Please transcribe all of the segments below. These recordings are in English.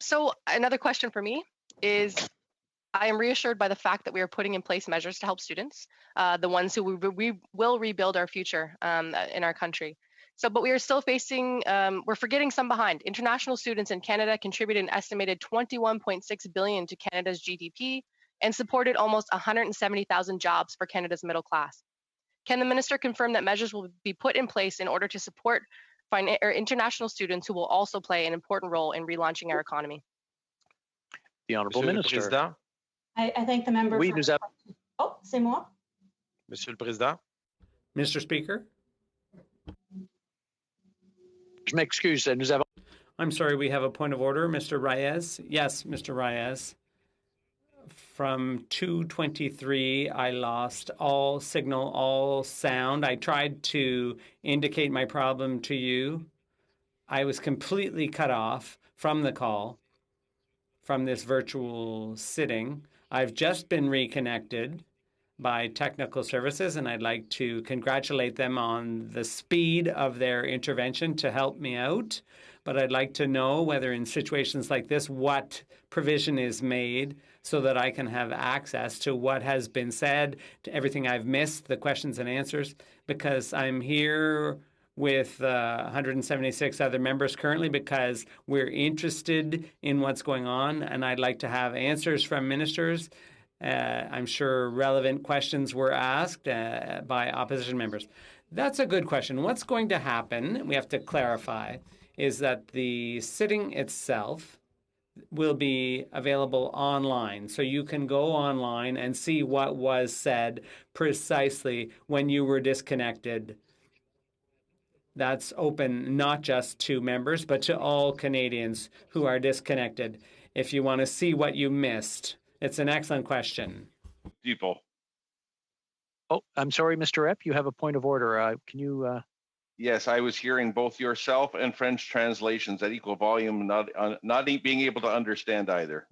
So another question for me is, I am reassured by the fact that we are putting in place measures to help students, the ones who we will rebuild our future in our country. So, but we are still facing, we're forgetting some behind. International students in Canada contributed an estimated 21.6 billion to Canada's GDP and supported almost 170,000 jobs for Canada's middle class. Can the minister confirm that measures will be put in place in order to support international students who will also play an important role in relaunching our economy? The Honourable Minister. I thank the member Oui, for... Oh, c'est moi. Monsieur le Président. Mr. Speaker. Je m'excuse, nous avons... I'm sorry, we have a point of order. Mr. Reyes. Yes, Mr. Reyes. From 2:23, I lost all signal, all sound. I tried to indicate my problem to you. I was completely cut off from the call, from this virtual sitting. I've just been reconnected by technical services, and I'd like to congratulate them on the speed of their intervention to help me out. But I'd like to know whether in situations like this, what provision is made so that I can have access to what has been said, to everything I've missed, the questions and answers, because I'm here with 176 other members currently because we're interested in what's going on, and I'd like to have answers from ministers. I'm sure relevant questions were asked by opposition members. That's a good question. What's going to happen, we have to clarify, is that the sitting itself will be available online. So you can go online and see what was said precisely when you were disconnected. That's open not just to members, but to all Canadians who are disconnected. If you want to see what you missed, it's an excellent question. People. Oh, I'm sorry, Mr. Epp, you have a point of order. Can you... Yes, I was hearing both yourself and French translations at equal volume, not being able to understand either.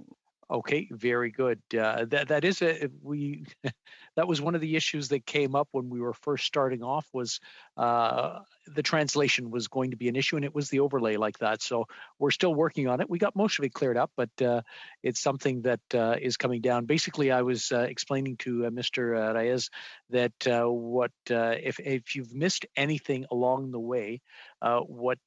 Okay, very good. That was one of the issues that came up when we were first starting off, was the translation was going to be an issue, and it was the overlay like that. So we're still working on it. We got most of it cleared up, but it's something that is coming down. Basically, I was explaining to Mr. Reyes that if you've missed anything along the way, what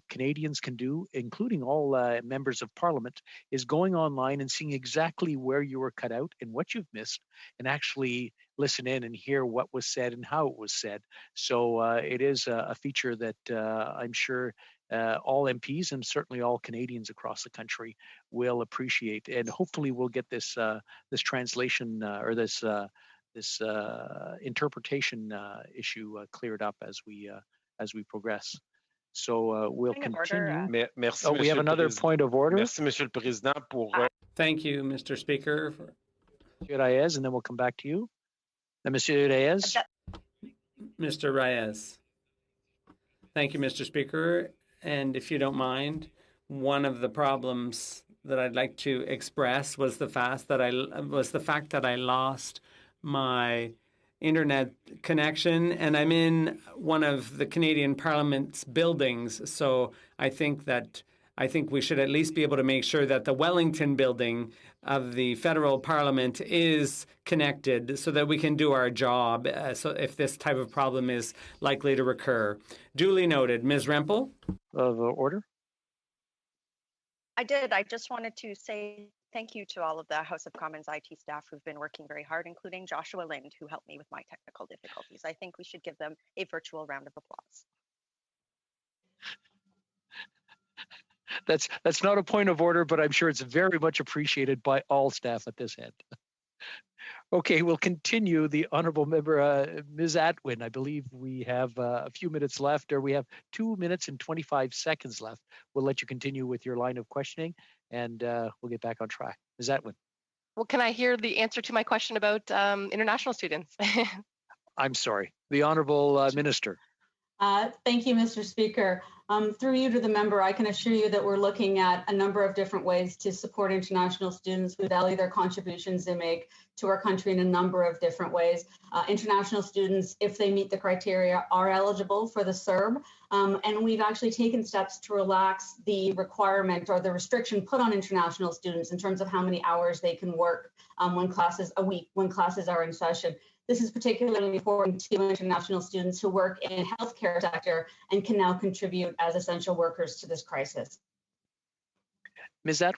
Canadians can do, including all members of Parliament, is going online and seeing exactly where you were cut out and what you've missed, and actually listen in and hear what was said and how it was said. So it is a feature that I'm sure all MPs and certainly all Canadians across the country will appreciate, and hopefully we'll get this translation or this interpretation issue cleared up as we progress. So we'll continue. Merci, we have another point of order. Merci, Monsieur le Président. Thank you, Mr. Speaker. Monsieur Reyes, and then we'll come back to you. Monsieur Reyes. Mr. Reyes. Thank you, Mr. Speaker. And if you don't mind, one of the problems that I'd like to express was the fact that I lost my internet connection, and I'm in one of the Canadian Parliament's buildings. So I think we should at least be able to make sure that the Wellington building of the federal parliament is connected so that we can do our job. So if this type of problem is likely to recur. Duly noted. Ms. Rempel? Of order. I did. I just wanted to say thank you to all of the House of Commons IT staff who've been working very hard, including Joshua Lind, who helped me with my technical difficulties. I think we should give them a virtual round of applause. That's not a point of order, but I'm sure it's very much appreciated by all staff at this end. Okay, we'll continue. The Honourable Member, Ms. Atwin, I believe we have a few minutes left, or we have 2 minutes and 25 seconds left. We'll let you continue with your line of questioning, and we'll get back on track. Ms. Atwin. Well, can I hear the answer to my question about international students? I'm sorry. The Honourable Minister. Thank you, Mr. Speaker. Through you to the member, I can assure you that we're looking at a number of different ways to support international students. We value their contributions they make to our country in a number of different ways. International students, if they meet the criteria, are eligible for the CERB. And we've actually taken steps to relax the requirement or the restriction put on international students in terms of how many hours they can work when classes are in session. This is particularly important to international students who work in healthcare sector and can now contribute as essential workers to this crisis. Ms. Atwin,